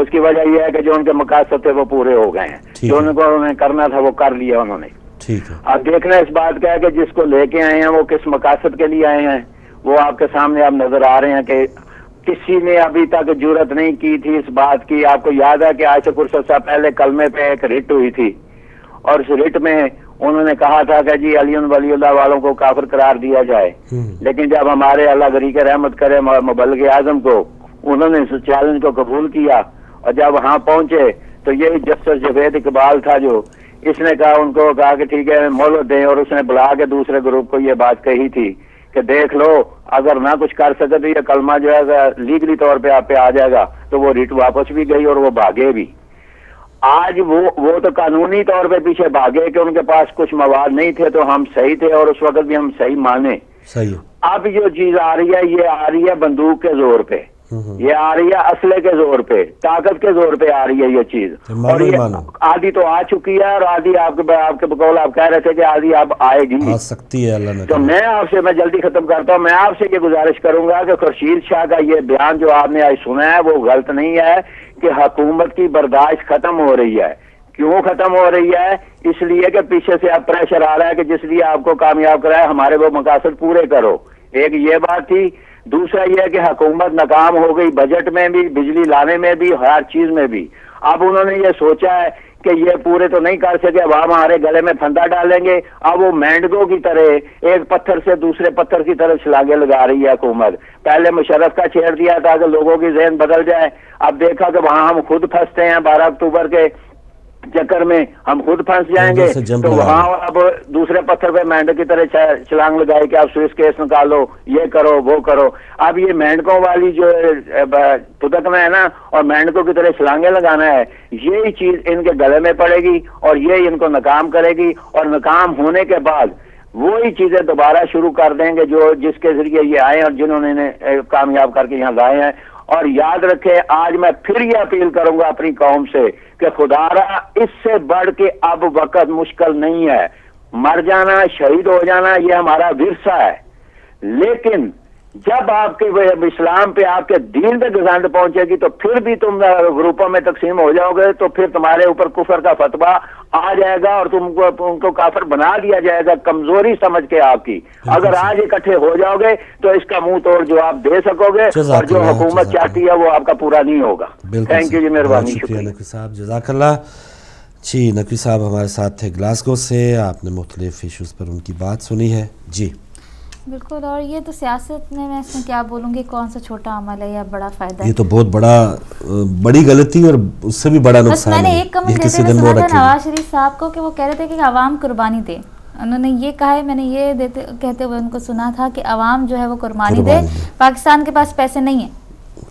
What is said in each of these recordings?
اس کی وجہ یہ ہے کہ جو ان کے مقاصد تھے وہ پورے ہو گئے ہیں, جو انہیں کرنا تھا وہ کر لیا انہوں نے. اب دیکھنا اس بات کا ہے کہ جس کو لے کے آئے ہیں وہ کس مقاصد کے لیے آئے ہیں, وہ آپ کے سامنے آپ نظر آ رہے ہیں کہ کسی نے ابھی تک جرت نہیں کی تھی اس بات کی. آپ کو یاد ہے کہ آج سے کچھ عرصہ پہلے کلمے پہ ایک رٹ ہوئی تھی, اور اس رٹ میں انہوں نے کہا تھا کہ جی علی ولی اللہ والوں کو کافر قرار دیا جائے, لیکن جب ہمارے اللہ غریق رحمت کرے مبلغ اعظم کو, انہوں نے اس چیلنج کو قبول کیا, اور جب وہاں پہنچے تو یہی جسٹس جاوید اقبال تھا جو اس نے کہا, ان کو کہا کہ ٹھیک ہے مہلت دیں, اور اس نے بلا کے دوسرے گروپ کو یہ بات کہی تھی کہ دیکھ لو اگر نہ کچھ کر سکے تو یہ کلمہ جو ہے لیگلی طور پہ آپ پہ آ جائے گا. تو وہ ریٹ واپس بھی گئی اور وہ بھاگے بھی. آج وہ تو قانونی طور پہ پیچھے بھاگے کہ ان کے پاس کچھ مواد نہیں تھے, تو ہم صحیح تھے اور اس وقت بھی ہم صحیح مانے. اب جو چیز آ رہی ہے یہ آ رہی ہے بندوق کے زور پہ, یہ آ رہی ہے اسلحے کے زور پہ, طاقت کے زور پہ آ رہی ہے یہ چیز, اور یہ آدھی تو آ چکی ہے اور آدھی آپ کے بقول آپ کہہ رہے تھے کہ آدھی اب آئے گی, آ سکتی ہے اللہ نے. تو میں جلدی ختم کرتا ہوں, میں آپ سے یہ گزارش کروں گا کہ خورشید شاہ کا یہ بیان جو آپ نے آج سنا ہے وہ غلط نہیں ہے کہ حکومت کی برداشت ختم ہو رہی ہے. کیوں ختم ہو رہی ہے؟ اس لیے کہ پیچھے سے اب پریشر آ رہا ہے کہ جس لیے آپ کو کامیاب کرائے ہمارے وہ مقاصد پورے کرو. ایک یہ بات تھی. دوسرا یہ کہ حکومت ناکام ہو گئی بجٹ میں بھی, بجلی لانے میں بھی, ہر چیز میں بھی. اب انہوں نے یہ سوچا ہے کہ یہ پورے تو نہیں کر سکے, اب ہمارے گلے میں پھندا ڈالیں گے. اب وہ مینڈگو کی طرح ایک پتھر سے دوسرے پتھر کی طرف چھلانگیں لگا رہی ہے حکومت. پہلے مشرف کا چھیڑ دیا تھا کہ لوگوں کی ذہن بدل جائے, اب دیکھا کہ وہاں ہم خود پھنستے ہیں, 12 اکتوبر کے چکر میں ہم خود پھنس جائیں گے, تو وہاں اب دوسرے پتھر پہ مینڈک کی طرح چھلانگ لگائی کہ آپ سوئس کیس نکالو, یہ کرو وہ کرو. اب یہ مینڈکوں والی جو پھدکنا ہے نا, اور مینڈکوں کی طرح چھلانگیں لگانا ہے, یہی چیز ان کے گلے میں پڑے گی اور یہی ان کو ناکام کرے گی. اور ناکام ہونے کے بعد وہی چیزیں دوبارہ شروع کر دیں گے جو جس کے ذریعے یہ آئے اور جنہوں نے کامیاب کر کے یہاں لائے ہیں. اور یاد رکھے, آج میں پھر یہ اپیل کروں گا اپنی قوم سے کہ خدا را اس سے بڑھ کے اب وقت مشکل نہیں ہے. مر جانا, شہید ہو جانا یہ ہمارا ورثہ ہے, لیکن جب آپ کے اسلام پہ آپ کے دین پہ گزند پہنچے گی تو پھر بھی تم گروپوں میں تقسیم ہو جاؤ گے, تو پھر تمہارے اوپر کفر کا فتویٰ آ جائے گا اور ان کو کافر بنا دیا جائے گا کمزوری سمجھ کے آپ کی. اگر آج اکٹھے ہو جاؤ گے تو اس کا منہ توڑ جواب دے سکو گے, اور جو حکومت چاہتی ہے وہ آپ کا پورا نہیں ہوگا. تھینک یو جی, مہربانی, شکریہ نقوی صاحب, جزاک اللہ. جی نقوی صاحب ہمارے ساتھ تھے گلاسگو سے, آپ نے مختلف ایشوز پر ان کی بات سنی ہے. جی بالکل, اور یہ تو سیاست میں اس میں کیا بولوں گی, کون سا چھوٹا عمل ہے یا بڑا فائدہ ہے, یہ تو بہت بڑی غلطی اور اس سے بھی بڑا نقصان ہے. میں نے ایک کمنٹ دیتے ہوئے سنا تھا نواز شریف صاحب کو کہ وہ کہہ رہے تھے کہ عوام قربانی دے. انہوں نے یہ کہا ہے, میں نے یہ کہتے ہوئے ان کو سنا تھا کہ عوام جو ہے وہ قربانی دے, پاکستان کے پاس پیسے نہیں ہیں.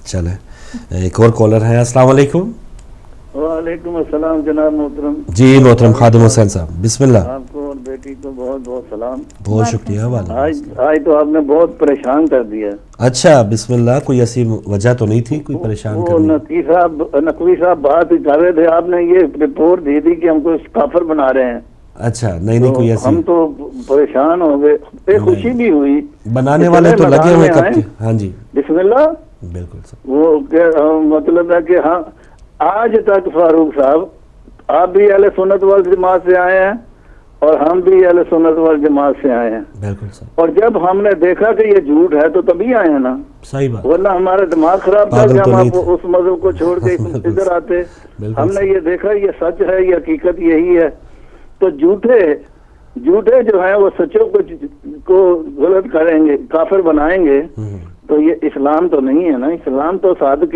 چلے ایک اور کالر ہے. السلام علیکم. وعلیکم السلام جناب محترم. جی محترم خادم حسین صاحب, بسم اللہ. آپ کو اور بیٹی کو بہت بہت سلام. بہت شکریہ. آج تو آپ نے بہت پریشان کر دیا. اچھا بسم اللہ, کوئی ایسی وجہ تو نہیں تھی کوئی پریشان کرنے؟ نقوی صاحب بات کر رہے تھے, آپ نے یہ رپورٹ دی تھی کہ ہم کو کافر بنا رہے ہیں. اچھا نہیں کوئی ایسی, ہم تو پریشان ہو گئے. ایک خوشی بھی ہوئی, بنانے والے تو لگے ہوئے کب کے. ہاں جی بسم اللہ. بالکل وہ مطلب ہے کہ ہاں آج تک فاروق صاحب آپ بھی اہل سنت وال جماعت سے آئے ہیں اور ہم بھی اہل سنت وال جماعت سے آئے ہیں. بالکل صحیح. اور جب ہم نے دیکھا کہ یہ جھوٹ ہے تو تبھی آئے ہیں نا. صحیح بات, ورنہ ہمارا دماغ خراب تھا کہ ہم اس مذہب کو چھوڑ کے ادھر آتے. ہم نے یہ دیکھا یہ سچ ہے, یہ حقیقت یہی ہے. تو جھوٹے جو ہیں وہ سچوں کو غلط کریں گے, کافر بنائیں گے, تو یہ اسلام تو نہیں ہے نا. اسلام تو صادق.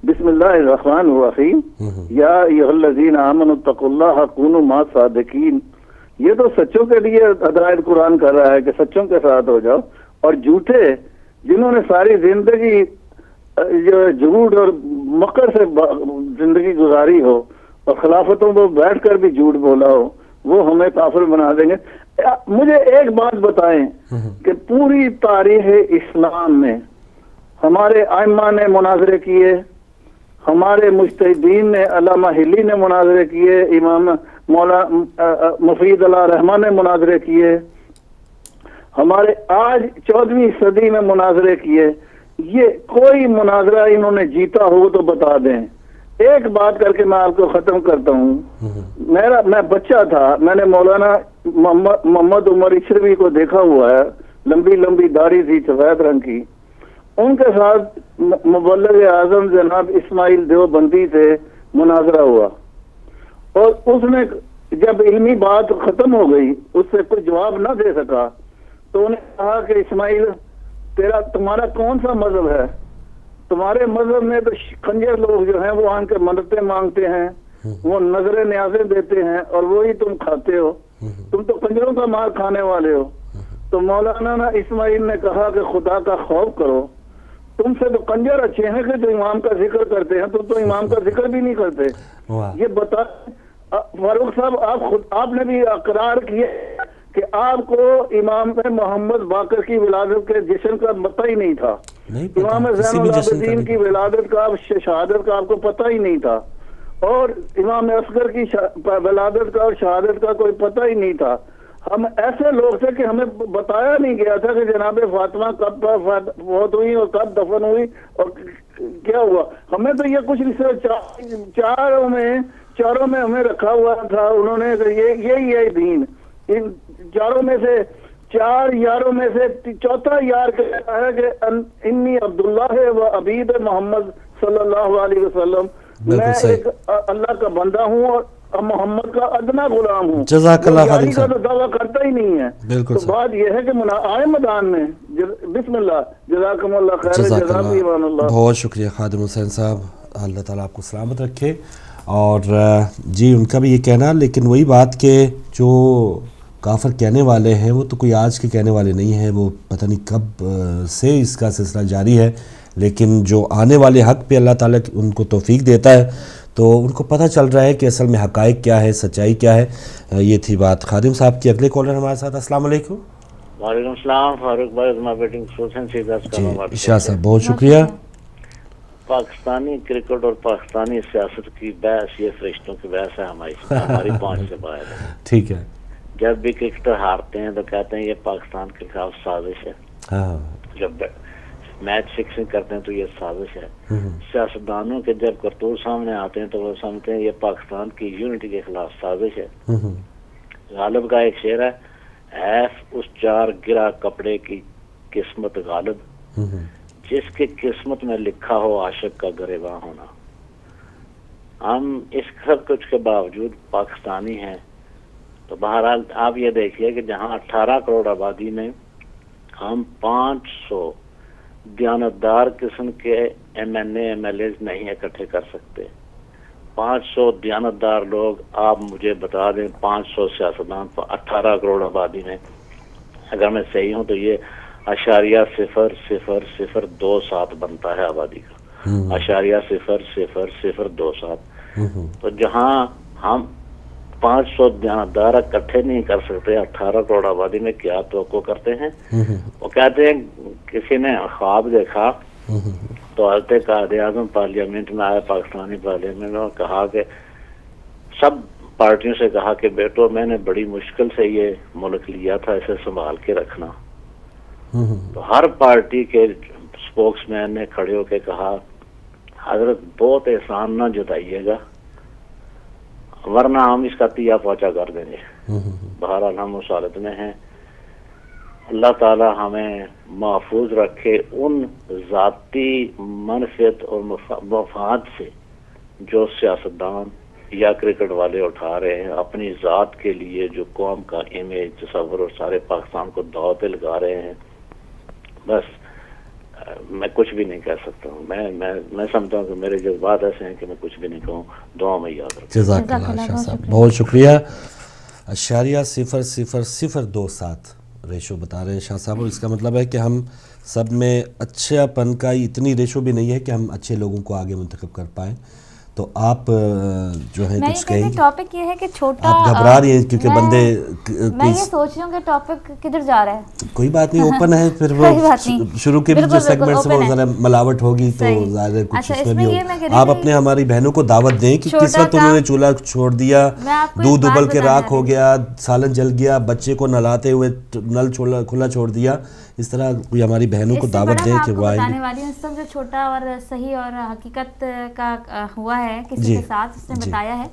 بسم اللہ الرحمن الرحیم, یا ایھا الذین آمنوا اتقوا اللہ کونوا مع الصادقین. یہ تو سچوں کے لیے ہدایت قرآن کر رہا ہے کہ سچوں کے ساتھ ہو جاؤ. اور جھوٹے جنہوں نے ساری زندگی جو جھوٹ اور مکر سے زندگی گزاری ہو اور خلافتوں پر بیٹھ کر بھی جھوٹ بولا ہو, وہ ہمیں کافر بنا دیں گے. مجھے ایک بات بتائیں کہ پوری تاریخ اسلام میں ہمارے ائمہ نے مناظرے کیے, ہمارے مجتہدین نے, علامہ ہلی نے مناظرے کیے, امام مفید اللہ رحمٰن نے مناظرے کیے, ہمارے آج 14ویں صدی میں مناظرے کیے. یہ کوئی مناظرہ انہوں نے جیتا ہو تو بتا دیں. ایک بات کر کے میں آپ کو ختم کرتا ہوں. میں بچہ تھا, میں نے مولانا محمد عمر اشروی کو دیکھا ہوا ہے, لمبی لمبی داڑھی تھی سفید رنگ کی. ان کے ساتھ مبلغ اعظم جناب اسماعیل دیوبندی سے مناظرہ ہوا, اور اس نے جب علمی بات ختم ہو گئی, اس سے کوئی جواب نہ دے سکا, تو انہیں کہا کہ اسماعیل تمہارا کون سا مذہب ہے؟ تمہارے مذہب میں تو خنجر لوگ جو ہیں وہ آن کے منتیں مانگتے ہیں, وہ نظر نیازیں دیتے ہیں, اور وہی تم کھاتے ہو, تم تو خنجروں کا مار کھانے والے ہو. تو مولانا اسماعیل نے کہا کہ خدا کا خوف کرو, تم سے تو خنجر اچھے ہیں کہ جو امام کا ذکر کرتے ہیں, تم تو امام کا ذکر بھی نہیں کرتے. یہ بتا فاروق صاحب, آپ نے بھی اقرار کیا کہ آپ کو امام محمد باقر کی ولادت کے جشن کا پتہ ہی نہیں تھا, امام زین العابدین کی ولادت کا شہادت کا آپ کو پتہ ہی نہیں تھا, اور امام اصغر کی ولادت کا اور شہادت کا کوئی پتہ ہی نہیں تھا. ہم ایسے لوگ تھے کہ ہمیں بتایا نہیں گیا تھا کہ جناب فاطمہ کب فوت ہوئی اور کب دفن ہوئی اور کیا ہوا. ہمیں تو یہ کچھ چاروں میں ہمیں رکھا ہوا تھا. انہوں نے یہی ہے دین. ان چاروں میں سے 4 یاروں میں سے چوتھا یار کہتا ہے کہ انی عبداللہ ہے و عبید محمد صلی اللہ علیہ وسلم, میں ایک اللہ کا بندہ ہوں اور محمد کا ادنا غلام ہوں. جزاک اللہ خادم صاحب, کا تو دعویٰ کرتا ہی نہیں ہے. تو بات یہ ہے کہ آئے میدان میں. بسم اللہ, جزاکم اللہ خیر. جزاک اللہ, بہت شکریہ خادم حسین صاحب, اللہ تعالیٰ آپ کو سلامت رکھے. اور جی ان کا بھی یہ کہنا, لیکن وہی بات کہ جو کافر کہنے والے ہیں وہ تو کوئی آج کے کہنے والے نہیں ہیں, وہ پتہ نہیں کب سے اس کا سلسلہ جاری ہے, لیکن جو آنے والے حق پہ اللہ تعالیٰ ان کو توفیق دیتا ہے تو ان کو پتہ چل رہا ہے کہ اصل میں حقائق کیا ہے, سچائی کیا ہے. یہ تھی بات خادم صاحب کی. اگلے کالر ہمارے ساتھ. السلام علیکم. وعلیکم السلام. فاروق بھائی, جی شاہ صاحب بہت شکریہ. پاکستانی کرکٹ اور پاکستانی سیاست کی بحث یہ فرشتوں کی بحث ہے, ہماری پہنچ سے باہر ہے. ٹھیک ہے. جب بھی کرکٹر ہارتے ہیں تو کہتے ہیں یہ پاکستان کے خلاف سازش ہے. جب میچ فکسنگ کرتے ہیں تو یہ سازش ہے. سیاستدانوں کے جب کرتوت سامنے آتے ہیں تو وہ سمجھتے ہیں یہ پاکستان کی یونٹی کے خلاف سازش ہے. غالب کا ایک شعر ہے, ایف اس 4 گرا کپڑے کی قسمت غالب, جس کی قسمت میں لکھا ہو عاشق کا گریباں ہونا. ہم اس سب کچھ کے باوجود پاکستانی ہیں. تو بہرحال آپ یہ دیکھیے کہ جہاں 18 کروڑ آبادی میں ہم 500 دیانتدار قسم کے M N A M L As نہیں اکٹھے کر سکتے. 500 دیانتدار لوگ, آپ مجھے بتا دیں 500 سیاستدان 18 کروڑ آبادی میں, اگر میں صحیح ہوں تو یہ 0.0027 بنتا ہے آبادی کا. 0.0027. تو جہاں ہم 500 دیانتدار اکٹھے نہیں کر سکتے 18 کروڑ آبادی میں, کیا توقع کرتے ہیں؟ وہ کہتے ہیں کسی نے خواب دیکھا تو حضرت قائد اعظم پارلیمنٹ میں آئے, پاکستانی پارلیمنٹ میں, اور کہا کہ سب پارٹیوں سے کہا کہ بیٹو میں نے بڑی مشکل سے یہ ملک لیا تھا, اسے سنبھال کے رکھنا. تو ہر پارٹی کے اسپوکس مین نے کھڑے ہو کے کہا حضرت بہت احسان نہ جتائیے گا ورنہ ہم اس کا تیا پوچا کر دیں گے. بہرحال ہم اس حالت میں ہیں. اللہ تعالی ہمیں محفوظ رکھے ان ذاتی منفعت اور مفاد سے جو سیاستدان یا کرکٹ والے اٹھا رہے ہیں اپنی ذات کے لیے, جو قوم کا امیج تصور اور سارے پاکستان کو داؤ پہ لگا رہے ہیں. بس میں کچھ بھی نہیں کہہ سکتا ہوں. میں سمجھتا ہوں کہ میرے جذبات ایسے ہیں کہ میں کچھ بھی نہیں کہوں. دعا میں یاد رکھوں. جزاک اللہ شاہ صاحب, بہت شکریہ. 0.0027 ریشو بتا رہے ہیں شاہ صاحب, اور اس کا مطلب ہے کہ ہم سب میں اچھا پن کا اتنی ریشو بھی نہیں ہے کہ ہم اچھے لوگوں کو آگے منتخب کر پائیں. تو آپ جو ہے کچھ کہیں گے. ٹاپک یہ ہے کہ چھوٹا, آپ گھبرا رہی ہیں کیونکہ بندے, میں یہ سوچ رہی ہوں کہ ٹاپک کدھر جا رہا ہے. کوئی بات نہیں, اوپن ہے. پھر وہ شروع کے بھی جو سیگمنٹس میں ذرا ملاوٹ ہوگی تو ظاہر کچھ اس میں بھی ہوگا. آپ اپنے ہماری بہنوں کو دعوت دیں کہ کس وقت انہوں نے چولہا چھوڑ دیا, دودھ ابل کے راکھ ہو گیا, سالن جل گیا, بچے کو نہلاتے ہوئے نل کھلا چھوڑ دیا. اس طرح کوئی ہماری بہنوں کو دعوت دیں کہ وہ آئیں. بتانے والی ہوں سب جو چھوٹا اور صحیح اور حقیقت کا ہوا ہے ہے کسی کے ساتھ, اس نے بتایا ہے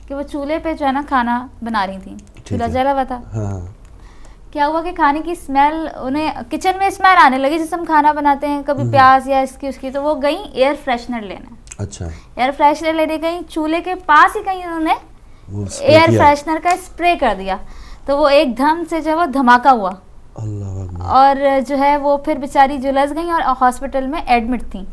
کہ وہ چولہے پہ جو ہے نا کھانا بنا رہی تھیں, چولہا جلا ہوا تھا. کیا ہوا کہ کھانے کی اسمیل, انہیں کچن میں اسمیل آنے لگی جیسے ہم کھانا بناتے ہیں کبھی پیاز یا اس کی, تو وہ گئیں ایئر فریشنر لینے. اچھا, ایئر فریشنر لینے گئیں, چولہے کے پاس ہی کہیں انہوں نے ایئر فریشنر کا اسپرے کر دیا, تو وہ ایک دم سے جو ہے وہ دھماکہ ہوا, اور جو ہے وہ پھر بیچاری جلس گئیں اور ہاسپٹل میں ایڈمٹ تھیں.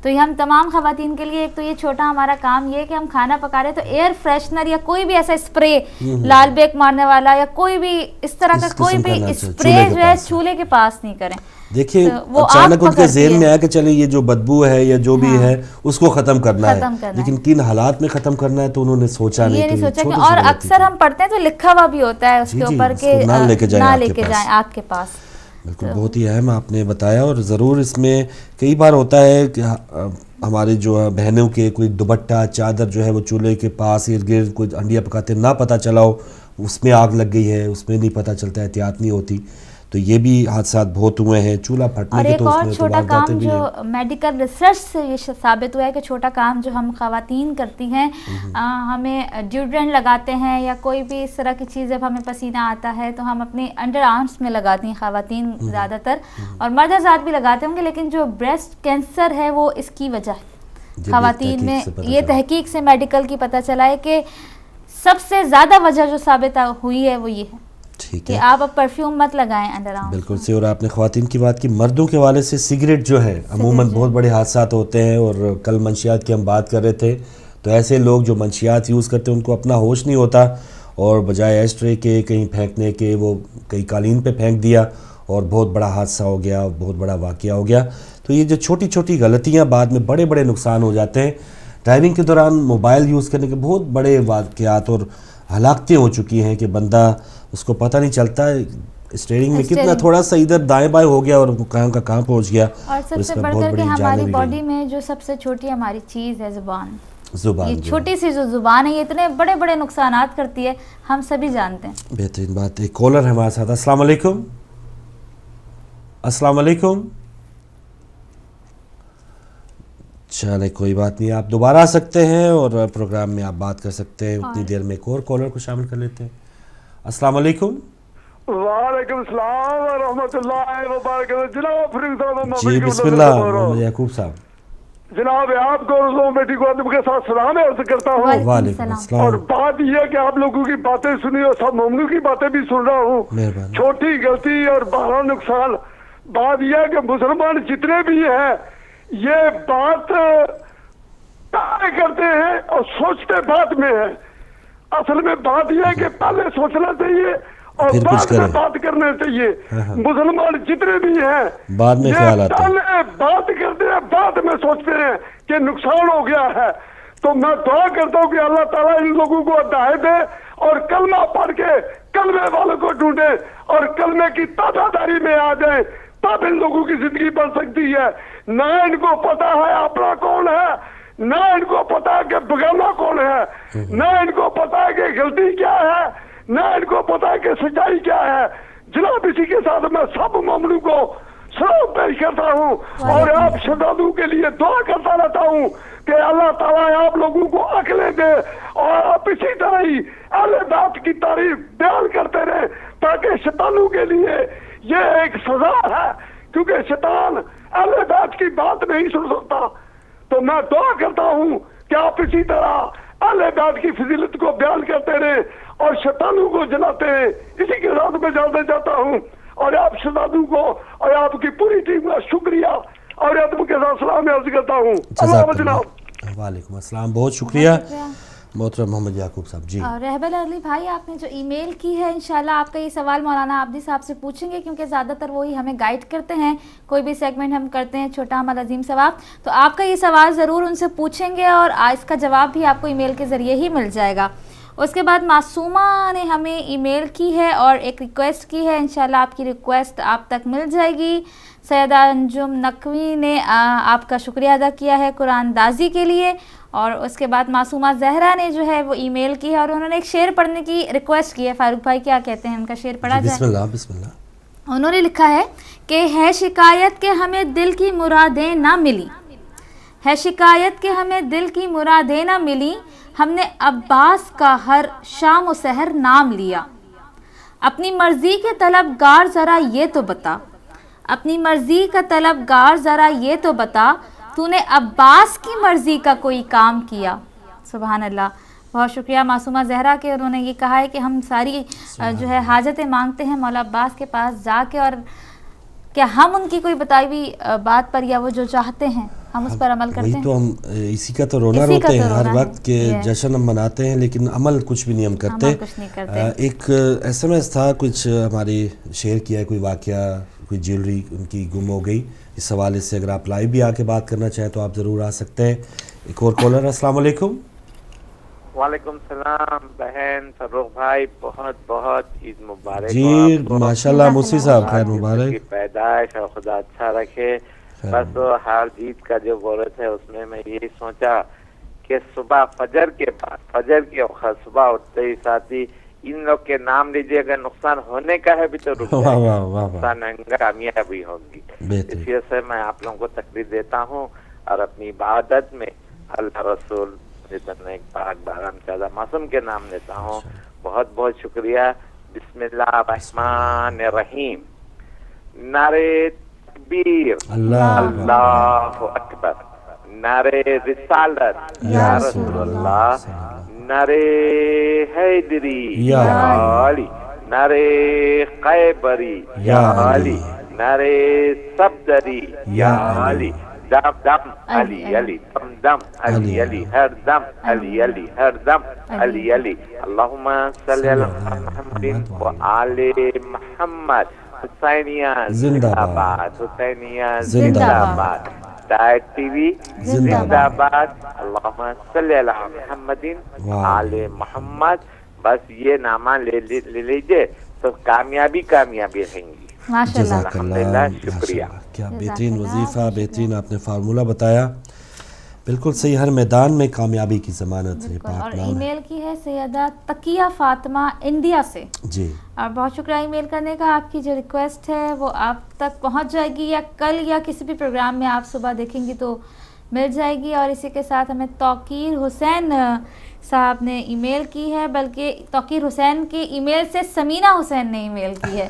تو یہ ہم تمام خواتین کے لیے ایک تو یہ چھوٹا ہمارا کام یہ کہ ہم کھانا پکا رہے تو ایئر فریشنر یا کوئی بھی ایسا اسپرے, لال بیک مارنے والا یا کوئی بھی اس طرح کا کوئی بھی اسپرے جو ہے چولہے کے پاس نہیں کریں. دیکھیں اچانک ان کے ذہن میں آیا کہ چلیں یہ جو بدبو ہے یا جو بھی ہے اس کو ختم کرنا ہے, لیکن کن حالات میں ختم کرنا ہے تو انہوں نے سوچا نہیں. اور اکثر ہم پڑھتے ہیں تو لکھا ہوا بھی ہوتا ہے اس کے اوپر کہ نہ لے کے جائیں آگ کے پاس. بالکل, بہت ہی اہم آپ نے بتایا. اور ضرور اس میں کئی بار ہوتا ہے کہ ہمارے جو بہنوں کے کوئی دوپٹہ چادر جو ہے وہ چولہے کے پاس ارد گرد کوئی ہنڈیاں پکاتے نہ پتہ چلا ہو, اس میں آگ لگ گئی ہے, اس میں نہیں پتہ چلتا, احتیاط نہیں ہوتی, تو یہ بھی حادثات بہت ہوئے ہیں. چولہا پھٹنے کے تو اس میں چھوٹا کام جو میڈیکل ریسرچ سے یہ ثابت ہوا ہے کہ چھوٹا کام جو ہم خواتین کرتی ہیں, ہمیں ڈیوڈرنٹ لگاتے ہیں یا کوئی بھی اس طرح کی چیز جب ہمیں پسینہ آتا ہے تو ہم اپنے انڈر آرمس میں لگاتی ہیں خواتین زیادہ تر, اور مرد حضرات بھی لگاتے ہوں گے, لیکن جو بریسٹ کینسر ہے وہ اس کی وجہ ہے خواتین میں. یہ تحقیق سے میڈیکل کی پتہ چلا ہے کہ سب سے زیادہ وجہ جو ثابت ہوئی ہے وہ یہ ہے کہ آپ اب پرفیوم مت لگائیں انڈر آرم. بالکل سے. اور آپ نے خواتین کی بات کی, مردوں کے حوالے سے سگریٹ جو ہے عموماً بہت بڑے حادثات ہوتے ہیں. اور کل منشیات کی ہم بات کر رہے تھے, تو ایسے لوگ جو منشیات یوز کرتے ہیں ان کو اپنا ہوش نہیں ہوتا, اور بجائے ایسٹرے کے کہیں پھینکنے کے وہ کئی قالین پہ پھینک دیا اور بہت بڑا حادثہ ہو گیا, بہت بڑا واقعہ ہو گیا. تو یہ جو چھوٹی چھوٹی غلطیاں بعد میں بڑے بڑے نقصان ہو جاتے ہیں. ڈرائیونگ کے دوران موبائل یوز کرنے کے بہت بڑے واقعات اور ہلاکتیں ہو چکی ہیں کہ بندہ اس کو پتہ نہیں چلتا اسٹیئرنگ میں کتنا تھوڑا سا ادھر دائیں بائیں ہو گیا اور کہاں کا کہاں پہنچ گیا. اور سب سے بڑھ کر کے ہماری باڈی میں جو سب سے چھوٹی ہماری چیز ہے زبان. یہ چھوٹی سی جو زبان ہے یہ اتنے بڑے بڑے نقصانات کرتی ہے, ہم سبھی جانتے ہیں. بہترین بات. ایک کالر ہے ہمارے ساتھ. السلام علیکم. السلام علیکم. چلے کوئی بات نہیں, آپ دوبارہ آ سکتے ہیں اور پروگرام میں آپ بات کر سکتے ہیں. اتنی دیر میں ایک اور کالر کو شامل کر لیتے ہیں. السلام علیکم. وعلیکم السلام ورحمۃ اللہ وبرکاتہ. جناب فرید صاحب. جی بسم اللہ. محمد یعقوب صاحب. جناب آپ کو اور بیٹی کو کے ساتھ سلام عرض کرتا ہوں. وعلیکم السلام. اور بات یہ ہے کہ آپ لوگوں کی باتیں سنی اور سب مومنوں کی باتیں بھی سن رہا ہوں. چھوٹی غلطی اور بڑا نقصان. بات یہ ہے کہ مسلمان جتنے بھی ہیں یہ بات کرتے ہیں اور سوچتے بات میں ہیں. اصل میں بات یہ ہے کہ پہلے سوچنا چاہیے اور بعد میں بات کرنا چاہیے. مسلمان جتنے بھی ہیں بعد میں خیالات پہلے بات کرتے ہیں بعد میں سوچتے ہیں کہ نقصان ہو گیا ہے. تو میں دعا کرتا ہوں کہ اللہ تعالیٰ ان لوگوں کو ہدایت دے اور کلمہ پڑھ کے کلمے والوں کو ڈھونڈے اور کلمے کی تابعداری میں آ جائیں, تب ان لوگوں کی زندگی بن سکتی ہے. نہ ان کو پتا ہے اپنا کون ہے, نہ ان کو پتا ہے کہ بگانا کون ہے, نہ ان کو پتا ہے کہ غلطی کیا ہے, نہ ان کو پتا ہے کہ سچائی کیا ہے. جناب اسی کے ساتھ میں سب مومنوں کو سلام پیش کرتا ہوں اور آپ شہزادوں کے لیے دعا کرتا رہتا ہوں کہ اللہ تعالیٰ آپ لوگوں کو عقلیں دے اور آپ اسی طرح ہی اہل بیت کی تعریف بیان کرتے رہیں تاکہ شیطانوں کے لیے یہ ایک سزا ہے, کیونکہ شیطان اہل بیت کی بات نہیں سن سکتا. تو میں دعا کرتا ہوں کہ آپ اسی طرح اہل بیت کی فضیلت کو بیان کرتے رہیں اور شیطانوں کو جلاتے ہیں. اسی کے ساتھ میں جاننا چاہتا ہوں اور آپ شہزادوں کو اور آپ کی پوری ٹیم کا شکریہ اور ادب کے ساتھ سلام عرض کرتا ہوں. اللہ جناب. وعلیکم السلام. بہت شکریہ محترم محمد یعقوب صاحب. جی رہبر علی بھائی, آپ نے جو ای میل کی ہے انشاءاللہ آپ کا یہ سوال مولانا عابدی صاحب سے پوچھیں گے, کیونکہ زیادہ تر وہی ہمیں گائیڈ کرتے ہیں. کوئی بھی سیگمنٹ ہم کرتے ہیں چھوٹا عمل عظیم ثواب, تو آپ کا یہ سوال ضرور ان سے پوچھیں گے اور اس کا جواب بھی آپ کو ای میل کے ذریعے ہی مل جائے گا. اس کے بعد معصومہ نے ہمیں ای میل کی ہے اور ایک ریکویسٹ کی ہے. انشاءاللہ آپ کی ریکویسٹ آپ تک مل جائے گی. سیدہ انجم نقوی نے آپ کا شکریہ ادا کیا ہے قرآن دازی کے لیے. اور اس کے بعد معصومہ زہرا نے جو ہے وہ ای میل کی ہے اور انہوں نے ایک شعر پڑھنے کی ریکویسٹ کی ہے. فاروق بھائی کیا کہتے ہیں, ان کا شعر پڑھا جائے؟ بسم اللہ. بسم اللہ. انہوں نے لکھا ہے کہ ہے شکایت کہ ہمیں دل کی مرادیں نہ ملی, ہے شکایت کہ ہمیں دل کی مرادیں نہ ملی، ہم نے عباس کا ہر شام و سحر نام لیا۔ اپنی مرضی کے طلبگار ذرا یہ تو بتا، اپنی مرضی کا طلبگار ذرا یہ تو بتا، تو نے عباس کی مرضی کا کوئی کام کیا۔ سبحان اللہ، بہت شکریہ معصومہ زہرا کہ انہوں نے یہ کہا ہے کہ ہم ساری جو ہے حاجتیں مانگتے ہیں مولا عباس کے پاس جا کے، اور کیا ہم ان کی کوئی بتائی ہوئی بات پر یا وہ جو چاہتے ہیں ہم اس پر عمل کرتے ہیں؟ تو ہم اسی کا تو رونا روتے ہیں ہر وقت کہ جشن ہم مناتے ہیں لیکن عمل کچھ بھی نہیں ہم کرتے۔ ایک ایس ایم ایس تھا، کچھ ہماری شیئر کیا ہے کوئی واقعہ، کوئی جیولری ان کی گم ہو گئی، اس حوالے سے اگر آپ لائیو بھی آ کے بات کرنا چاہیں تو آپ ضرور آ سکتے ہیں۔ ایک اور کالر، السلام علیکم۔ وعلیکم السلام بہن فروخ بھائی، بہت بہت عید مبارک۔ جی ماشاءاللہ موسی صاحب خیر مبارک، پیدائش اور خدا اچھا رکھے۔ بس ہار جیت کا جو بورت ہے اس میں یہی سوچا کہ صبح فجر کے بعد، فجر کی اوقات صبح اٹھتے ہی ساتھی ان لوگ کے نام لیجیے، اگر نقصان ہونے کا ہے بھی تو رک جائے، نقصان کامیابی ہوگی۔ اس لیے سے میں آپ لوگوں کو تقریر دیتا ہوں اور اپنی عبادت میں اللہ رسول ایک پاک بارم زیادہ معصوم کے نام لیتا ہوں۔ بہت بہت شکریہ۔ بسم اللہ الرحمن الرحیم۔ نعرے تکبیر، اللہ اکبر، نعرے رسالت یا رسول اللہ، نعرے حیدری یا علی، نعرے خیبری یا علی، نعرے صفدری یا علی، دم دم علی علی، دم دم علی علی، ہر دم علی علی، ہر دم علی علی۔ اللہم صلی علی محمد و آل محمد۔ حسینیہ زندہ باد، حسینیہ زندہ باد، ڈائٹ ٹی وی زندہ باد۔ اللہم صلی علی محمد و آل محمد۔ بس یہ نامہ لے لیجئے تو کامیابی کامیابی رہیں گی۔ جزاک اللہ، شکریہ۔ کیا بہترین وظیفہ، بہترین آپ نے فارمولہ بتایا، بالکل صحیح، ہر میدان میں کامیابی کی ضمانت ہے۔ اور ای میل کی ہے سیدہ تقیہ فاطمہ انڈیا سے جی، اور بہت شکریہ ای میل کرنے کا۔ آپ کی جو ریکویسٹ ہے وہ آپ تک پہنچ جائے گی، یا کل یا کسی بھی پروگرام میں آپ صبح دیکھیں گی تو مل جائے گی۔ اور اسی کے ساتھ ہمیں توقیر حسین صاحب نے ای میل کی ہے، بلکہ توقیر حسین کی ای میل سے سمینہ حسین نے ای میل کی ہے۔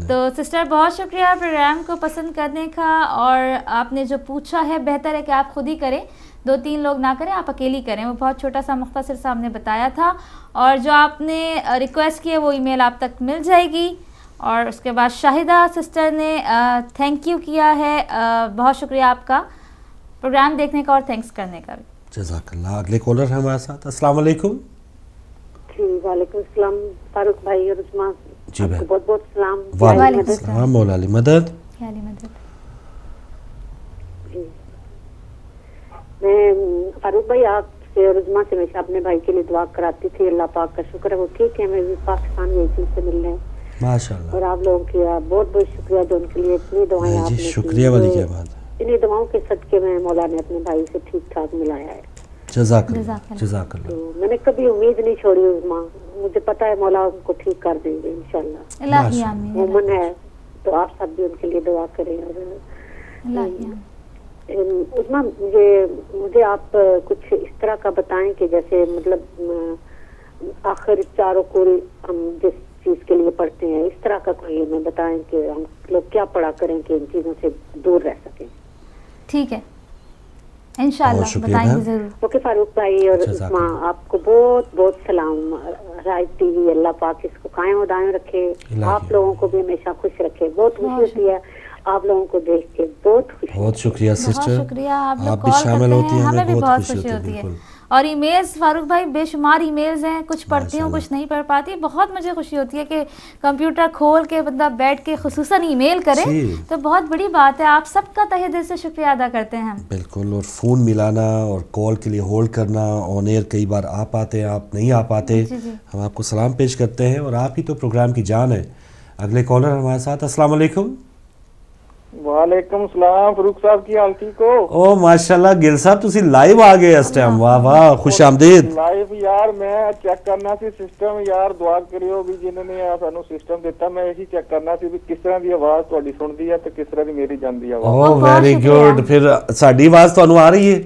تو سسٹر بہت شکریہ پروگرام کو پسند کرنے کا، اور آپ نے جو پوچھا ہے بہتر ہے کہ آپ خود ہی کریں، 2-3 لوگ نہ کریں، آپ اکیلی کریں، وہ بہت چھوٹا سا مختصر سا ہم نے بتایا تھا۔ اور جو آپ نے ریکویسٹ کی ہے وہ ای میل آپ تک مل جائے گی۔ اور اس کے بعد شاہدہ سسٹر نے تھینک یو کیا ہے، بہت شکریہ آپ کا پروگرام دیکھنے کا اور تھینکس کرنے کا۔ جزاک اللہ۔ اگلے کالر ہیں ہمارے ساتھ، السلام علیکم۔ جی وعلیکم السلام فاروق بھائی اور عثمان، جی بھائی بہت بہت سلام۔ وعلیکم السلام، مولا علی مدد۔ جی میں فاروق بھائی آپ سے اور عثمان سے ہمیشہ اپنے بھائی کے لیے دعا کراتی تھی، اللہ پاک کا شکر ہے وہ ٹھیک ہے، میں بھی پاکستان میں اسی سے مل رہے ہیں ماشاءاللہ۔ اور آپ لوگوں کی بہت بہت شکریہ جو ان کے لیے اتنی دعائیں آپ نے کی، شکریہ والی کیا بات ہے، انہیں دعاؤں کے صدقے میں مولا نے اپنے بھائی سے ٹھیک ٹھاک ملایا ہے۔ جزاک اللہ، جزاک اللہ۔ تو میں نے کبھی امید نہیں چھوڑی عثمان، مجھے پتا ہے مولا ان کو ٹھیک کر دیں گے انشاءاللہ، الہی آمین۔ مومن ہے تو آپ سب بھی ان کے لیے دعا کریں۔ اور عثمان مجھے آپ کچھ اس طرح کا بتائیں کہ جیسے مطلب آخر چاروں کو ہم جس چیز کے لیے پڑھتے ہیں اس طرح کا کوئی ہمیں بتائیں کہ ہم لوگ کیا پڑھا کریں کہ ان چیزوں سے دور رہ سکیں۔ ٹھیک ہے انشاءاللہ بتائیں گے ضرور۔ اوکے فاروق بھائی اور عثمان آپ کو بہت بہت سلام۔ رائٹ ٹی وی اللہ پاک اس کو قائم و دائم رکھے، آپ لوگوں کو بھی ہمیشہ خوش رکھے۔ بہت خوشی ہوتی ہے آپ لوگوں کو دیکھ کے، بہت خوشی۔ بہت شکریہ سسٹر، بہت شکریہ، آپ بھی شامل ہوتی ہیں، ہمیں بھی بہت خوشی ہوتی ہے۔ اور ای میلز فاروق بھائی بے شمار ای میلز ہیں، کچھ پڑھتی ہوں کچھ نہیں پڑھ پاتی، بہت مجھے خوشی ہوتی ہے کہ کمپیوٹر کھول کے بندہ بیٹھ کے خصوصاً ای میل کرے تو بہت بڑی بات ہے۔ آپ سب کا تہہ دل سے شکریہ ادا کرتے ہیں ہم۔ بالکل، اور فون ملانا اور کال کے لیے ہولڈ کرنا، آن ایئر کئی بار آ پاتے ہیں، آپ نہیں آ پاتے، ہم آپ کو سلام پیش کرتے ہیں، اور آپ ہی تو پروگرام کی جان ہے۔ اگلے کالر ہمارے ساتھ، السلام علیکم۔ وعلیکم السلام فاروق صاحب، کی حال ٹھیک ہو؟ او ماشاءاللہ گل صاحب تسی لائیو آ گئے اس ٹائم، واہ واہ، خوش آمدید۔ لائیو یار میں چیک کرنا سی سسٹم، یار دعا کریو بھی جنہوں نے سانو سسٹم دیتا، میں یہی چیک کرنا سی بھی کس طرح دی آواز تہاڈی سندی ہے تے کس طرح دی میری جاندی آواز۔ او ویری گڈ، پھر ساڈی آواز تانوں آ رہی ہے؟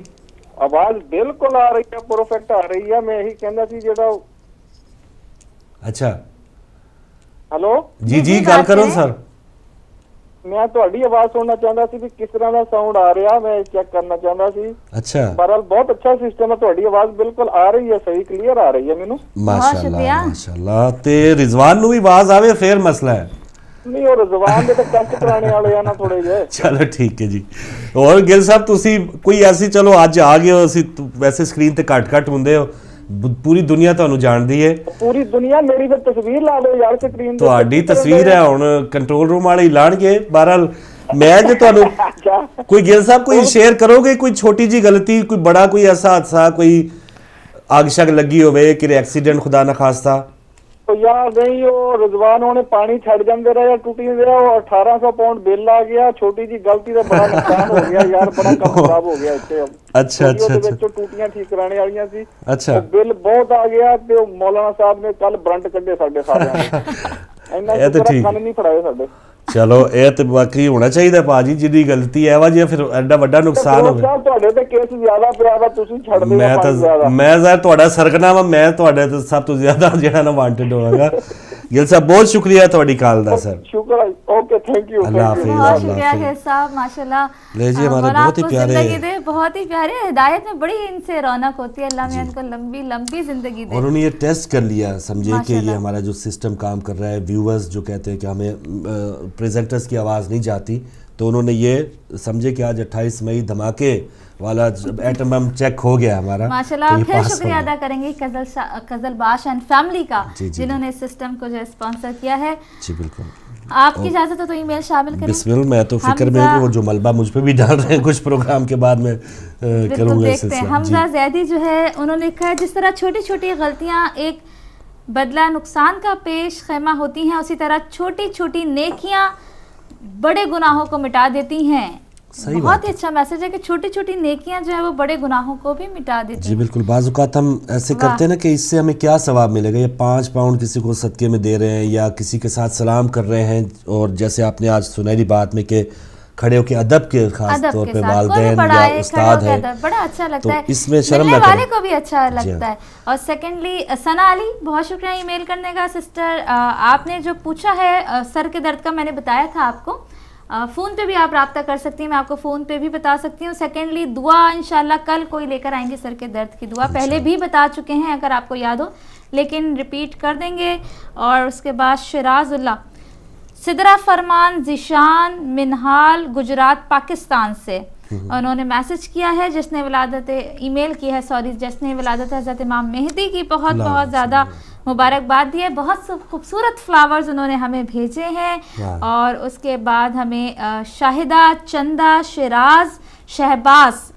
ਆਵਾਜ਼ ਬਿਲਕੁਲ ਆ ਰਹੀ ਹੈ, ਪਰਫੈਕਟ ਆ ਰਹੀ ਹੈ। ਮੈਂ ਇਹੀ ਕਹਿੰਦਾ ਸੀ ਜਿਹੜਾ ਅੱਛਾ ਹੈਲੋ ਜੀ ਗੱਲ ਕਰੋ ਸਰ। ਮੈਂ ਤੁਹਾਡੀ ਆਵਾਜ਼ ਸੁਣਨਾ ਚਾਹੁੰਦਾ ਸੀ ਵੀ ਕਿਸ ਤਰ੍ਹਾਂ ਦਾ ਸਾਊਂਡ ਆ ਰਿਹਾ, ਮੈਂ ਚੈੱਕ ਕਰਨਾ ਚਾਹੁੰਦਾ ਸੀ। ਅੱਛਾ ਬਹਰਹਾਲ ਬਹੁਤ ਅੱਛਾ ਸਿਸਟਮ ਹੈ, ਤੁਹਾਡੀ ਆਵਾਜ਼ ਬਿਲਕੁਲ ਆ ਰਹੀ ਹੈ, ਸਹੀ ਕਲੀਅਰ ਆ ਰਹੀ ਹੈ ਮੈਨੂੰ। ਮਾਸ਼ਾਅੱਲਾ ਤੇ ਰਿਜ਼ਵਾਨ ਨੂੰ ਵੀ ਆਵਾਜ਼ ਆਵੇ ਫੇਰ ਮਸਲਾ ਹੈ। ਨਹੀਂ ਉਹ ਰਿਜ਼ਵਾਨ ਦੇ ਤਾਂ ਟੈਸਟ ਕਰਾਣੇ ਵਾਲੇ ਆ ਨਾ ਥੋੜੇ ਜਿਹੇ। ਚਲੋ ਠੀਕ ਹੈ ਜੀ। ਔਰ ਗਿਲ ਸਾਹਿਬ ਤੁਸੀਂ ਕੋਈ ਐਸੀ, ਚਲੋ ਅੱਜ ਆ ਗਏ ਹੋ, ਅਸੀਂ ਵੈਸੇ ਸਕਰੀਨ ਤੇ ਘੱਟ ਹੁੰਦੇ ਹੋ, ਪੂਰੀ ਦੁਨੀਆ ਤੁਹਾਨੂੰ ਜਾਣਦੀ ਹੈ। ਪੂਰੀ ਦੁਨੀਆ ਮੇਰੀ ਫਿਰ ਤਸਵੀਰ ਲਾ ਦਿਓ ਯਾਰ ਸਕਰੀਨ ਤੇ। ਤੁਹਾਡੀ ਤਸਵੀਰ ਹੈ, ਹੁਣ ਕੰਟਰੋਲ ਰੂਮ ਵਾਲੇ ਹੀ ਲਾਣਗੇ। ਬਹਰਹਾਲ ਮੈਂ ਜੇ ਤੁਹਾਨੂੰ ਕੋਈ ਗਿਲ ਸਾਹਿਬ ਕੋਈ ਸ਼ੇਅਰ ਕਰੋਗੇ, ਕੋਈ ਛੋਟੀ ਜੀ ਗਲਤੀ, ਕੋਈ ਬੜਾ ਕੋਈ ਐਸਾ ਹਾਦਸਾ, ਕੋਈ ਅੱਗ ਸ਼ਗ ਲੱਗੀ ਹੋਵੇ ਕਿ ਐਕਸੀਡੈਂਟ ਖੁਦਾ ਨਾ ਖਾਸਤਾ? ਯਾਰ ਨਹੀਂ, ਉਹ ਰਿਜ਼ਵਾਨ ਉਹਨੇ ਪਾਣੀ ਛੱਡ ਜਾਂਦੇ ਰਹੇ, ਟੁੱਟੀ ਰਿਹਾ, ਉਹ 1800 ਪਾਉਂਡ ਬਿੱਲ ਆ ਗਿਆ। ਛੋਟੀ ਜੀ ਗਲਤੀ ਦਾ ਬੜਾ ਨੁਕਸਾਨ ਹੋ ਗਿਆ ਯਾਰ, ਬੜਾ ਕੰਮ ਖਰਾਬ ਹੋ ਗਿਆ ਇੱਥੇ। ਅੱਛਾ ਉਹਦੇ ਵਿੱਚੋਂ ਟੂਟੀਆਂ ਠੀਕ ਕਰਾਣੇ ਵਾਲੀਆਂ ਸੀ। ਅੱਛਾ ਬਿੱਲ ਬਹੁਤ ਆ ਗਿਆ ਤੇ ਉਹ ਮੌਲਾਨਾ ਸਾਹਿਬ ਨੇ ਕੱਲ ਬਰੰਟ ਕੱਢੇ ਸਾਡੇ ਸਾਰਿਆਂ ਨੇ। ਇੰਨਾ ਕੰਨ ਨਹੀਂ ਫੜਾਏ ਸਾਡੇ। ਚਲੋ ਇਹ ਤੇ ਬਾਕੀ ਹੋਣਾ ਚਾਹੀਦਾ ਭਾਜੀ, ਜਿਹਦੀ ਗਲਤੀ ਹੈ ਵਾ ਜੀ, ਫਿਰ ਐਡਾ ਵੱਡਾ ਨੁਕਸਾਨ ਹੋਵੇ। ਤੁਹਾਡੇ ਤੇ ਕੇਸ ਜ਼ਿਆਦਾ ਪਿਆ ਵਾ, ਤੁਸੀਂ ਛੱਡ ਦਿਓ। ਮੈਂ ਜ਼ਰਾ ਤੁਹਾਡਾ ਸਰਗਨਾ ਵਾ, ਮੈਂ ਤੁਹਾਡੇ ਤੋਂ ਸਭ ਤੋਂ ਜ਼ਿਆਦਾ ਜਿਹੜਾ ਨਾ ਵਾਂਟਡ ਹੋਵਾਂਗਾ। ਗਿਲ ਸਾਹਿਬ ਬਹੁਤ ਸ਼ੁਕریہ ਤੁਹਾਡੀ ਕਾਲ ਦਾ ਸਰ। شکر ہے، اوکے تھینک یو، اللہ حافظ۔ بہت شکریہ خیر صاحب، ماشاءاللہ لیجیے ہمارے بہت ہی پیارے زندگی دے، بہت ہی پیارے، ہدایت میں بڑی ان سے رونق ہوتی ہے، اللہ میاں ان کو لمبی لمبی زندگی دے۔ اور انہوں نے یہ ٹیسٹ کر لیا، سمجھے کہ یہ ہمارا جو سسٹم کام کر رہا ہے، ویورز جو کہتے ہیں کہ ہمیں پریزنٹرز کی آواز نہیں جاتی، تو انہوں نے یہ سمجھے کہ آج 28 مئی دھماکے والا ایٹم بم چیک ہو گیا ہمارا۔ ماشاءاللہ پھر شکریہ ادا کریں گے قزل باش اینڈ فیملی کا، جنہوں نے سسٹم کو جو اسپانسر کیا ہے۔ جی بالکل، آپ کی اجازت ہے تو ای میل شامل کریں۔ بسم اللہ، میں تو فکر میں ہوں کہ وہ جو ملبہ مجھ پہ بھی ڈال رہے ہیں کچھ پروگرام کے بعد میں کروں گا۔ دیکھتے ہیں حمزہ زیدی جو ہے، انہوں نے لکھا ہے جس طرح چھوٹی چھوٹی غلطیاں ایک بدلہ نقصان کا پیش خیمہ ہوتی ہیں، اسی طرح چھوٹی چھوٹی نیکیاں بڑے گناہوں کو مٹا دیتی ہیں۔ بہت ہی اچھا میسج ہے کہ چھوٹی چھوٹی نیکیاں جو ہے وہ بڑے گناہوں کو بھی مٹا دیتی ہیں۔ جی بالکل، بعض اوقات ہم ایسے کرتے ہیں نا کہ اس سے ہمیں کیا ثواب ملے گا، یا 5 پاؤنڈ کسی کو صدقے میں دے رہے ہیں، یا کسی کے ساتھ سلام کر رہے ہیں، اور جیسے آپ نے آج سنہری بات میں کہ کھڑے ہو کے ادب کے خاص طور پہ والدین یا استاد ہے، بڑا اچھا لگتا ہے، اس میں شرم نہ والے کو بھی اچھا لگتا ہے۔ اور سیکنڈلی ثنا علی، بہت شکریہ ای میل کرنے کا۔ سسٹر آپ نے جو پوچھا ہے سر کے درد کا، میں نے بتایا تھا آپ کو، فون پہ بھی آپ رابطہ کر سکتی ہیں، میں آپ کو فون پہ بھی بتا سکتی ہوں۔ سیکنڈلی دعا انشاءاللہ کل کوئی لے کر آئیں گے، سر کے درد کی دعا پہلے بھی بتا چکے ہیں اگر آپ کو یاد ہو، لیکن ریپیٹ کر دیں گے۔ اور اس کے بعد شراز اللہ، سدرہ فرمان ذیشان منہال گجرات پاکستان سے، انہوں نے میسج کیا ہے جشن ولادت، ای میل کی ہے سوری، جشن ولادت حضرت امام مہدی کی بہت بہت زیادہ مبارکباد دی ہے۔ بہت خوبصورت فلاورز انہوں نے ہمیں بھیجے ہیں۔ اور اس کے بعد ہمیں شاہدہ، چندہ، شراز، شہباز،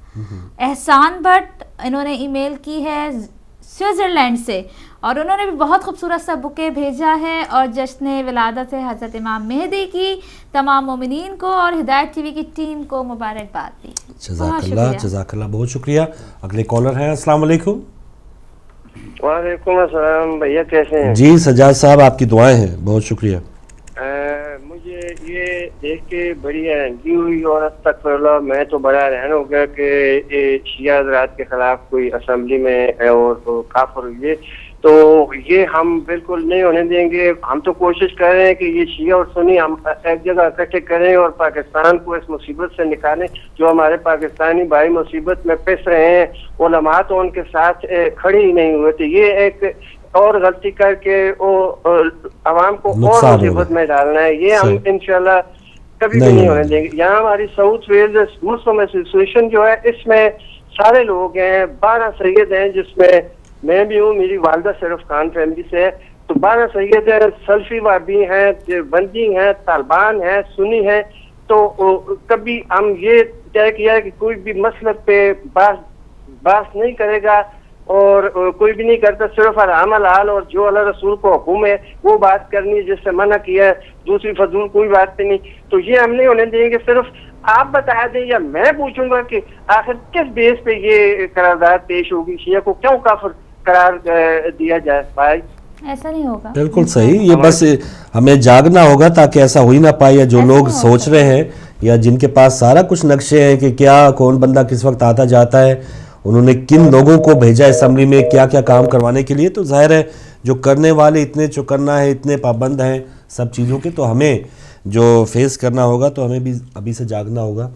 احسان بٹ، انہوں نے ای میل کی ہے سوئٹزرلینڈ سے، اور انہوں نے بھی بہت خوبصورت سا بکے بھیجا ہے، اور جشن ولادت حضرت امام مہدی کی تمام مومنین کو اور ہدایت ٹی وی کی ٹیم کو مبارکباد دی۔ جزاک اللہ، جزاک اللہ، بہت شکریہ۔ اگلے کالر ہیں، السلام علیکم۔ وعلیکم السلام، بھیا کیسے ہیں؟ جی سجاد صاحب، آپ کی دعائیں ہیں، بہت شکریہ۔ مجھے یہ دیکھ کے بڑی حیرانگی ہوئی، اور استغفر اللہ، میں تو بڑا حیران ہو گیا کہ شیعہ حضرات کے خلاف کوئی اسمبلی میں اور کافر ہوئی، تو یہ ہم بالکل نہیں ہونے دیں گے۔ ہم تو کوشش کر رہے ہیں کہ یہ شیعہ اور سنی ہم ایک جگہ اکٹھے کریں اور پاکستان کو اس مصیبت سے نکالیں جو ہمارے پاکستانی بھائی مصیبت میں پس رہے ہیں۔ علماء تو ان کے ساتھ کھڑے ہی نہیں ہوئے تھے، یہ ایک اور غلطی کر کے عوام کو اور مصیبت میں ڈالنا ہے، یہ ہم انشاءاللہ کبھی بھی نہیں ہونے دیں گے۔ یہاں ہماری ساؤتھ ویلز مسلم ایسوسیشن جو ہے، اس میں سارے لوگ ہیں، 12 سید ہیں، جس میں میں بھی ہوں، میری والدہ شرف خان فیملی سے ہے، تو 12 سید ہیں، سلفی وابی ہیں، بندی ہیں، طالبان ہیں، سنی ہیں۔ تو کبھی ہم یہ طے کیا ہے کہ کوئی بھی مسلک پہ بحث نہیں کرے گا، اور کوئی بھی نہیں کرتا، صرف حرام حلال اور جو اللہ رسول کو حکم ہے وہ بات کرنی ہے، جس سے منع کیا ہے، دوسری فضول کوئی بات پہ نہیں۔ تو یہ ہم نہیں ہونے دیں گے۔ صرف آپ بتا دیں یا میں پوچھوں گا کہ آخر کس بیس پہ یہ قرارداد پیش ہوگی، شیعہ کو کیوں کافر قرار دیا جائے؟ بھائی ایسا نہیں ہوگا، بالکل صحیح۔ یہ بس ہمیں جاگنا ہوگا تاکہ ایسا ہو ہی نہ پائے، یا جو لوگ سوچ رہے ہیں یا جن کے پاس سارا کچھ نقشے ہیں کہ کیا کون بندہ کس وقت آتا جاتا ہے، انہوں نے کن لوگوں کو بھیجا اسمبلی میں کیا کیا کام کروانے کے لیے. تو ظاہر ہے جو کرنے والے اتنے چوکنا ہے, اتنے پابند ہیں سب چیزوں کے, تو ہمیں جو فیس کرنا ہوگا تو ہمیں بھی ابھی سے جاگنا ہوگا,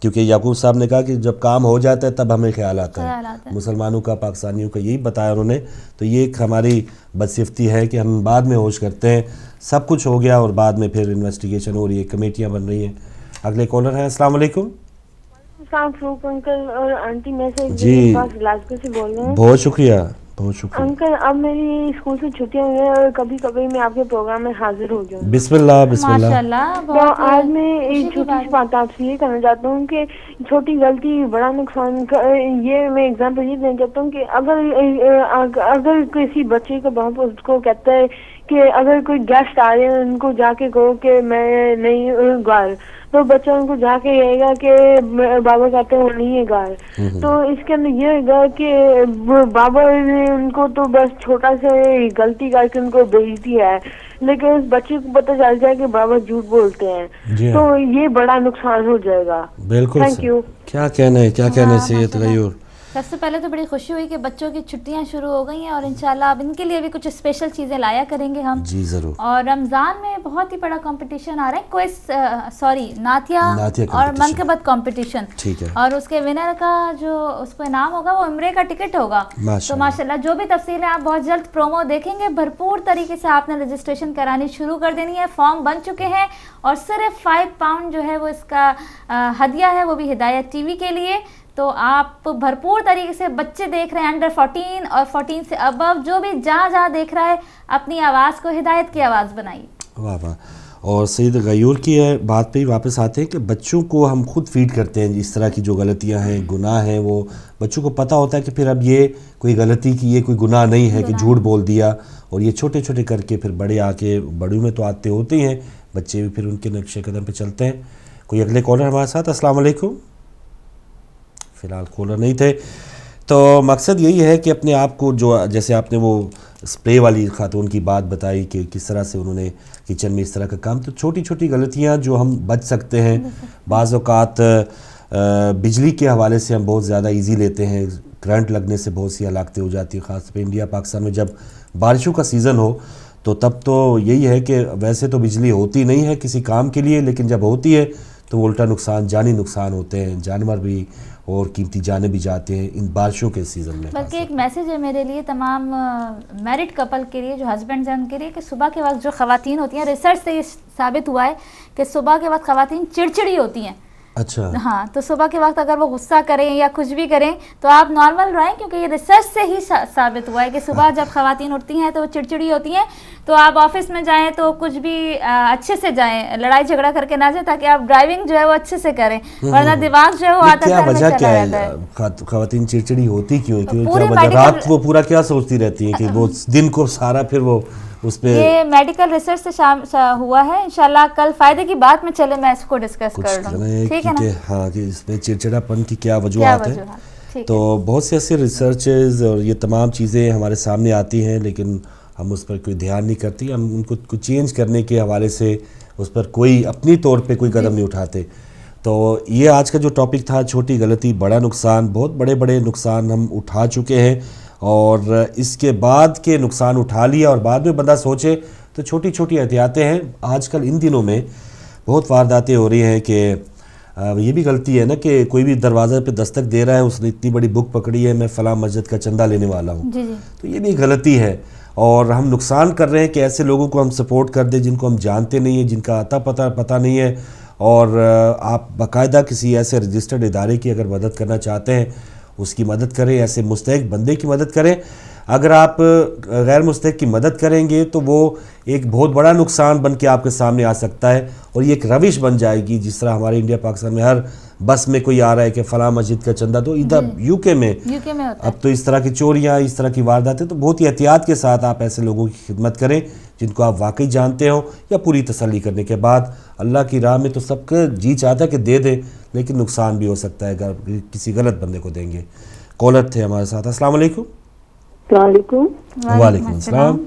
کیونکہ یعقوب صاحب نے کہا کہ جب کام ہو جاتا ہے تب ہمیں خیال آتا ہے. مسلمانوں کا, پاکستانیوں کا یہی بتایا انہوں نے. تو یہ ایک ہماری بدصفتی ہے کہ ہم بعد میں ہوش کرتے ہیں, سب کچھ ہو گیا اور بعد میں پھر انویسٹیگیشن ہو رہی ہے, کمیٹیاں بن رہی ہیں. اگلے کالر ہیں. السلام علیکم. انکل اور آنٹی, میں سے جی گلاسگو سے بول رہے ہیں. بہت شکریہ, بہت شکریہ. انکل اب میری اسکول سے چھٹیاں ہوئی ہیں اور کبھی کبھی میں آپ کے پروگرام میں حاضر ہو جاؤں. بسم اللہ بسم اللہ. ماشاءاللہ. تو آج میں ایک چھوٹی سی بات آپ سے یہ کرنا چاہتا ہوں کہ چھوٹی غلطی بڑا نقصان. یہ میں اگزامپل یہ دینا چاہتا ہوں کہ اگر کسی بچے کا باپ اس کو کہتا ہے کہ اگر کوئی گیسٹ آ رہے ہیں ان کو جا کے کہو کہ میں نہیں گار, تو بچہ ان کو جا کے کہے گا کہ بابا کہتے ہیں وہ نہیں ہے گار. تو اس کے اندر یہ ہوگا کہ بابا نے ان کو تو بس چھوٹا سا غلطی کر کے ان کو بھیجتی ہے, لیکن اس بچے کو پتہ چل جائے کہ بابا جھوٹ بولتے ہیں, تو یہ بڑا نقصان ہو جائے گا. بالکل. Thank you. کیا کہنا ہے, کیا کہنا ہے سید غیور. سب سے پہلے تو بڑی خوشی ہوئی کہ بچوں کی چھٹیاں شروع ہو گئی ہیں اور انشاءاللہ اب ان کے لیے بھی کچھ اسپیشل چیزیں لایا کریں گے ہم. جی ضرور. اور رمضان میں بہت ہی بڑا کمپٹیشن آ رہا ہے, نعتیہ اور منقبت کمپٹیشن. ٹھیک ہے. اور اس کے ونر کا جو اس کو انعام ہوگا وہ عمرے کا ٹکٹ ہوگا. تو ماشاءاللہ جو بھی تفصیل ہے آپ بہت جلد پرومو دیکھیں گے. بھرپور طریقے سے آپ نے رجسٹریشن کرانی شروع کر دینی ہے. فارم بن چکے ہیں اور صرف 5 پاؤنڈ جو ہے وہ اس کا ہدیہ ہے, وہ بھی ہدایت ٹی وی کے لیے. تو آپ بھرپور طریقے سے بچے دیکھ رہے ہیں انڈر 14 اور 14 سے ابو, جو بھی جہاں جہاں دیکھ رہا ہے اپنی آواز کو ہدایت کی آواز بنائیے. واہ واہ. اور سید غیور کی بات پہ ہی واپس آتے ہیں کہ بچوں کو ہم خود فیڈ کرتے ہیں اس طرح کی جو غلطیاں ہیں, گناہ ہیں, وہ بچوں کو پتہ ہوتا ہے کہ پھر اب یہ کوئی غلطی کی, یہ کوئی گناہ نہیں ہے کہ جھوٹ بول دیا, اور یہ چھوٹے چھوٹے کر کے پھر بڑے آ کے, بڑوں میں تو آتے ہوتے ہیں بچے بھی پھر ان کے نقش قدم پہ چلتے ہیں. کوئی اگلے کالر ہمارے ساتھ. السلام علیکم. فی الحال کالر نہیں تھے. تو مقصد یہی ہے کہ اپنے آپ کو, جو جیسے آپ نے وہ اسپرے والی خاتون کی بات بتائی کہ کس طرح سے انہوں نے کچن میں اس طرح کا کام, تو چھوٹی چھوٹی غلطیاں جو ہم بچ سکتے ہیں. بعض اوقات بجلی کے حوالے سے ہم بہت زیادہ ایزی لیتے ہیں, کرنٹ لگنے سے بہت سی ہلاکتیں ہو جاتی ہیں, خاص طور پہ انڈیا پاکستان میں جب بارشوں کا سیزن ہو تو تب تو یہی ہے کہ ویسے تو بجلی ہوتی نہیں ہے کسی کام کے لیے, لیکن جب ہوتی ہے تو وہ الٹا نقصان, جانی نقصان ہوتے ہیں, جانور بھی اور قیمتی جانیں بھی جاتے ہیں ان بارشوں کے سیزن میں. بلکہ ایک میسیج ہے میرے لیے تمام میرڈ کپل کے لیے, جو ہسبینڈز ہیں ان کے لیے, کہ صبح کے وقت جو خواتین ہوتی ہیں, ریسرچ سے یہ ثابت ہوا ہے کہ صبح کے وقت خواتین چڑچڑی ہوتی ہیں. اچھا. ہاں, تو صبح کے وقت اگر وہ غصہ کریں یا کچھ بھی کریں تو آپ نارمل رہیں, کیونکہ یہ ریسرچ سے ہی ثابت ہوا ہے کہ صبح جب خواتین اٹھتی ہیں تو وہ چڑچڑی ہوتی ہیں. تو آپ آفس میں جائیں تو کچھ بھی اچھے سے جائیں, لڑائی جھگڑا کر کے نہ جائیں, تاکہ آپ ڈرائیونگ جو ہے وہ اچھے سے کریں, ورنہ دماغ جو ہے وہ آتا ہے. وجہ کیا ہے خواتین چڑچڑی ہوتی کیوں ہے, رات وہ پورا کیا سوچتی رہتی ہیں کہ وہ دن کو سارا پھر وہ اس پہ. یہ میڈیکل ریسرچ سے ہوا ہے. انشاءاللہ کل فائدے کی بات میں چلے میں اس کو ڈسکس کر لوں, ٹھیک ہے نا. ہاں, کہ اس میں چڑچڑا پن کی کیا وجوہات ہیں. تو بہت سے ایسے ریسرچز اور یہ تمام چیزیں ہمارے سامنے آتی ہیں, لیکن ہم اس پر کوئی دھیان نہیں کرتی. ہم ان کو چینج کرنے کے حوالے سے اس پر کوئی اپنی طور پہ کوئی قدم نہیں اٹھاتے. تو یہ آج کا جو ٹاپک تھا, چھوٹی غلطی بڑا نقصان. بہت بڑے بڑے نقصان ہم اٹھا چکے ہیں, اور اس کے بعد کے نقصان اٹھا لیا اور بعد میں بندہ سوچے تو چھوٹی چھوٹی احتیاطیں ہیں. آج کل ان دنوں میں بہت وارداتیں ہو رہی ہیں کہ یہ بھی غلطی ہے نا کہ کوئی بھی دروازے پہ دستک دے رہا ہے, اس نے اتنی بڑی بک پکڑی ہے, میں فلاں مسجد کا چندہ لینے والا ہوں. تو یہ بھی غلطی ہے, اور ہم نقصان کر رہے ہیں کہ ایسے لوگوں کو ہم سپورٹ کر دیں جن کو ہم جانتے نہیں ہیں, جن کا پتہ نہیں ہے. اور آپ باقاعدہ کسی ایسے رجسٹرڈ ادارے کی اگر مدد کرنا چاہتے ہیں اس کی مدد کریں, ایسے مستحق بندے کی مدد کریں. اگر آپ غیر مستحق کی مدد کریں گے تو وہ ایک بہت بڑا نقصان بن کے آپ کے سامنے آ سکتا ہے, اور یہ ایک روش بن جائے گی. جس طرح ہمارے انڈیا پاکستان میں ہر بس میں کوئی آ رہا ہے کہ فلاں مسجد کا چندہ, تو ادھر یو کے میں اب تو اس طرح کی چوریاں, اس طرح کی وارداتیں. تو بہت ہی احتیاط کے ساتھ آپ ایسے لوگوں کی خدمت کریں جن کو آپ واقعی جانتے ہوں, یا پوری تسلی کرنے کے بعد. اللہ کی راہ میں تو سب کا جی چاہتا ہے کہ دے دیں, لیکن نقصان بھی ہو سکتا ہے اگر کسی غلط بندے کو دیں گے. کالر تھے ہمارے ساتھ. السلام علیکم. السلام علیکم. وعلیکم السلام.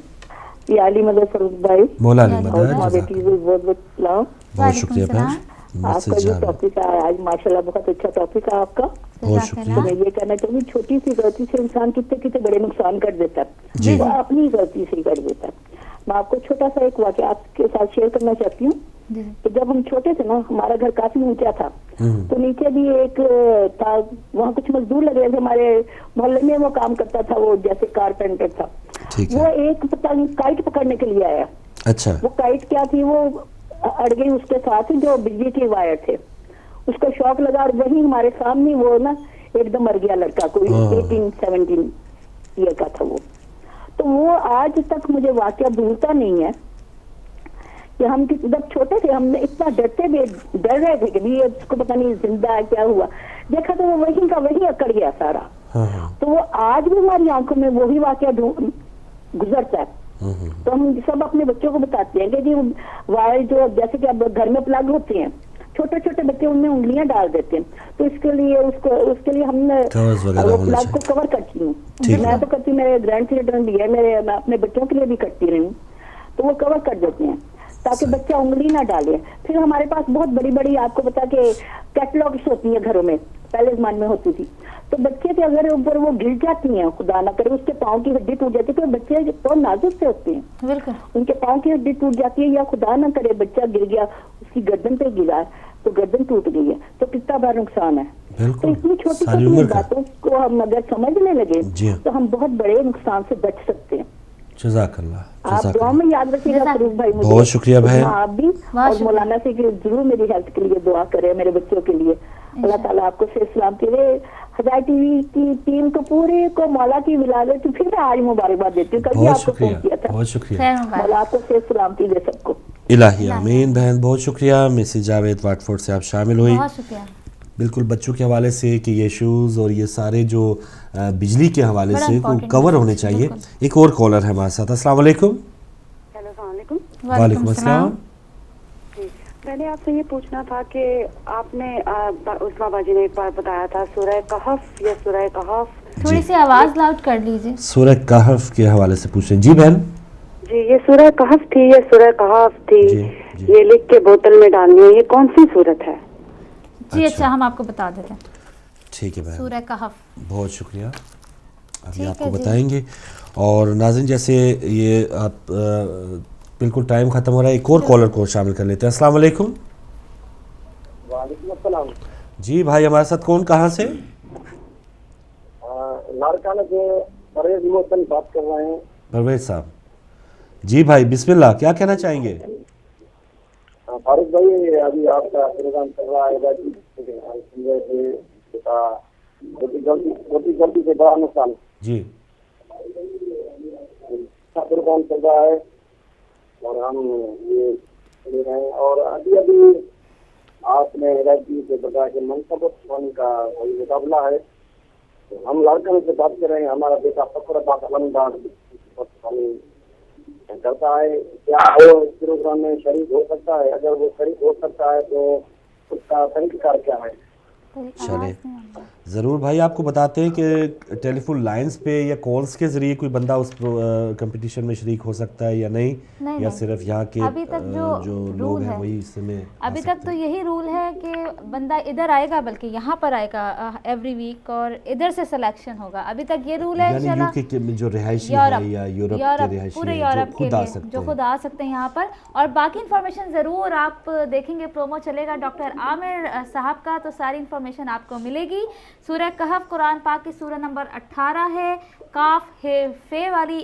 یہ علی مدد فروخ بھائی, مولا علی مدد, بہت بہت سلام. بہت شکریہ بہن. آپ کا جو ٹاپک ہے آج ماشاءاللہ بہت اچھا ٹاپک ہے آپ کا. بہت شکریہ. میں یہ کہنا چاہوں گی چھوٹی سی غلطی سے انسان کتنے کتنے بڑے نقصان کر دیتا ہے, وہ اپنی غلطی سے کر دیتا ہے. میں آپ کو چھوٹا سا ایک واقعہ آپ کے ساتھ شیئر کرنا چاہتی ہوں. تو جب ہم چھوٹے تھے نا, ہمارا گھر کافی اونچا تھا, تو نیچے بھی ایک تھا, وہاں کچھ مزدور لگ رہے تھے ہمارے محلے میں, وہ کام کرتا تھا, وہ جیسے کارپینٹر تھا. وہ ایک پتہ نہیں کائٹ پکڑنے کے لیے آیا. اچھا. وہ کائٹ کیا تھی, وہ اڑ گئی اس کے ساتھ جو بجلی کے وائر تھے, اس کو شوق لگا اور وہی ہمارے سامنے وہ نا ایک دم مر گیا لڑکا, کوئی 18-17 ایئر کا تھا وہ. تو وہ آج تک مجھے واقعہ بھولتا نہیں ہے کہ ہم جب چھوٹے تھے ہم نے اتنا ڈر رہے تھے کہ اس کو پتہ نہیں زندہ ہے کیا ہوا. دیکھا تو وہ وہیں کا وہیں اکڑ گیا سارا. تو وہ آج بھی ہماری آنکھوں میں وہی واقعہ گزرتا ہے. تو ہم سب اپنے بچوں کو بتاتے ہیں کہ جی وائر جو جیسے کہ اب گھر میں پلگ ہوتے ہیں, چھوٹے چھوٹے بچے ان میں انگلیاں ڈال دیتے ہیں, تو اس کے لیے ہم نے پلگ کو کور کرتی ہوں. میں تو کرتی ہوں, میرے گرینڈ چلڈرن بھی ہے, میں اپنے بچوں کے لیے بھی کرتی رہی ہوں, تو وہ کور کر دیتے ہیں تاکہ بچہ انگلی نہ ڈالے. پھر ہمارے پاس بہت بڑی بڑی, آپ کو پتا کہ کیٹلاگس ہوتی ہیں گھروں میں, پہلے زمانے میں ہوتی تھی. تو بچے کے اگر اوپر وہ گر جاتی ہیں, خدا نہ کرے اس کے پاؤں کی ہڈی ٹوٹ جاتی ہے, تو بچے بہت نازک سے ہوتے ہیں, ان کے پاؤں کی ہڈی ٹوٹ جاتی ہے, یا خدا نہ کرے بچہ گر گیا, اس کی گردن پہ گرا تو گردن ٹوٹ گئی ہے, تو کتنا بڑا نقصان ہے. تو اتنی چھوٹی چھوٹی باتوں کو ہم اگر سمجھنے لگے تو ہم بہت بڑے نقصان سے بچ سکتے ہیں. جزاک اللہ. آپ دعا میں یاد رکھیے گا فروخ بھائی, مجھے بہت شکریہ بہن. آپ بھی اور مولانا سے ضرور میری ہیلتھ کے لیے دعا کریں, میرے بچوں کے لیے. اللہ تعالیٰ آپ کو صحت سلامتی دے. ہدایت ٹی وی کی ٹیم کو پورے کو مولا کی ولادت پھر میں آج مبارکباد دیتی ہوں. کل بھی آپ کو فون کیا تھا. بہت شکریہ. مولا آپ کو صحت سلامتی دے سب کو. الہی آمین. بہن بہت شکریہ. مسز جاوید واٹ فورڈ سے آپ شامل ہوئی. بہت شکریہ. بالکل بچوں کے حوالے سے کہ یہ شوز اور یہ سارے جو بجلی کے حوالے سے کور ہونے چاہیے. ایک اور کالر ہے ہمارے ساتھ. السلام علیکم. ہیلو السلام علیکم. وعلیکم السلام. میں نے آپ سے یہ پوچھنا تھا کہ آپ نے عثمان باجی نے ایک بار بتایا تھا سورہ کہف یا سورہ کہف, تھوڑی سی آواز لاؤڈ کر لیجیے. سورہ کہف کے حوالے سے پوچھیں. جی بہن. جی یہ سورہ کہف تھی یا سورہ کہف تھی, یہ لکھ کے بوتل میں ڈالنی ہے, یہ کون سی سورت ہے؟ جی اچھا ہم آپ کو بتا دیتے ہیں. ٹھیک ہے بہن. سورہ کہف. بہت شکریہ. ابھی آپ کو بتائیں گے. اور ناظرین جیسے یہ آپ بالکل ٹائم ختم ہو رہا ہے, ایک اور کالر کو شامل کر لیتے ہیں. السلام علیکم. وعلیکم السلام. جی بھائی ہمارے ساتھ کون, کہاں سے؟ لاڑکانہ سے پرویز محسن بات کر رہے ہیں. پرویز صاحب. جی بھائی بسم اللہ, کیا کہنا چاہیں گے؟ فاروق بھائی ابھی آپ کا پروگرام چل رہا ہے, غلطی سے بڑا نقصان. جی پروگرام چل رہا ہے اور ہم یہ سن رہے ہیں. اور ابھی آپ نے ہدایت جی سے بتایا کہ منصبت ہونے کا کوئی مقابلہ ہے. ہم لڑکوں سے بات کر رہے ہیں, ہمارا بیٹا فخر بات کرتا ہے, کیا وہ اس پروگرام میں شریک ہو سکتا ہے؟ اگر وہ شریک ہو سکتا ہے تو اس کا طریقہ کار کیا ہے؟ چلے ضرور بھائی. آپ کو بتاتے ہیں کہ ٹیلی فون لائنز پہ یا کالز کے ذریعے کوئی بندہ اس کمپٹیشن میں شریک ہو سکتا ہے یا نہیں, یا صرف یہاں کے جو لوگ ہیں وہی اس میں؟ ابھی تک تو یہی رول ہے کہ بندہ ادھر آئے گا, بلکہ یہاں پر آئے گا ایوری ویک, اور ادھر سے سلیکشن ہوگا. ابھی تک یہ رول ہے یعنی جو رہائشی ہے یا یورپ کے رہائشی پورے ہیں یورپ کے لیے جو خود آ سکتے ہیں یہاں پر. اور باقی انفارمیشن ضرور آپ دیکھیں گے, پرومو چلے گا ڈاکٹر عامر صاحب کا, تو ساری انفارمیشن آپ کو ملے گی. سورہ کہف قرآن پاک کی سورہ نمبر 18 ہے. کاف ہے فے والی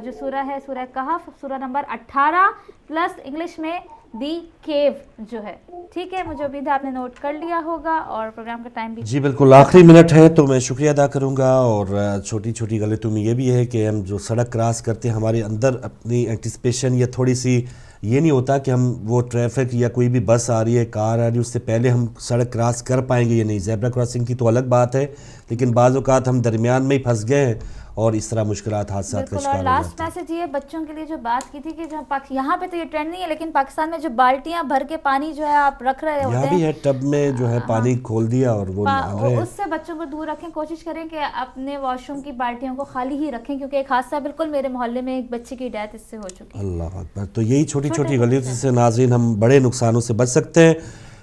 جو سورہ ہے سورہ کہف, سورہ نمبر 18 پلس انگلش میں دی کیو جو ہے. ٹھیک ہے, مجھے امید ہے آپ نے نوٹ کر لیا ہوگا. اور پروگرام کا ٹائم بھی جی بالکل آخری منٹ ہے, تو میں شکریہ ادا کروں گا. اور چھوٹی چھوٹی غلطیوں میں یہ بھی ہے کہ ہم جو سڑک کراس کرتے ہیں ہمارے اندر اپنی اینٹیسپیشن یا تھوڑی سی یہ نہیں ہوتا کہ ہم وہ ٹریفک یا کوئی بھی بس آ رہی ہے, کار آ رہی ہے, اس سے پہلے ہم سڑک کراس کر پائیں گے یا نہیں. زیبرا کراسنگ کی تو الگ بات ہے, لیکن بعض اوقات ہم درمیان میں ہی پھنس گئے ہیں اور اس طرح مشکلات حادثات کا شکار ہو جاتے ہیں. لاسٹ میسج یہ بچوں کے لیے جو بات کی تھی کہ جو یہاں پہ تو یہ ٹرینڈ نہیں ہے, لیکن پاکستان میں جو بالٹیاں بھر کے پانی جو ہے آپ رکھ رہے ہوتے ہیں, یہاں بھی ہے ٹب میں جو ہے پانی کھول دیا اور وہ نہا رہے ہیں, اس سے بچوں کو دور رکھیں. کوشش کریں کہ اپنے واش روم کی بالٹیوں کو خالی ہی رکھیں, کیونکہ ایک حادثہ بالکل میرے محلے میں ایک بچے کی ڈیتھ اس سے ہو چکی ہے. اللہ اکبر. تو یہی چھوٹی چھوٹی غلطیوں سے ناظرین ہم بڑے نقصانوں سے بچ سکتے ہیں.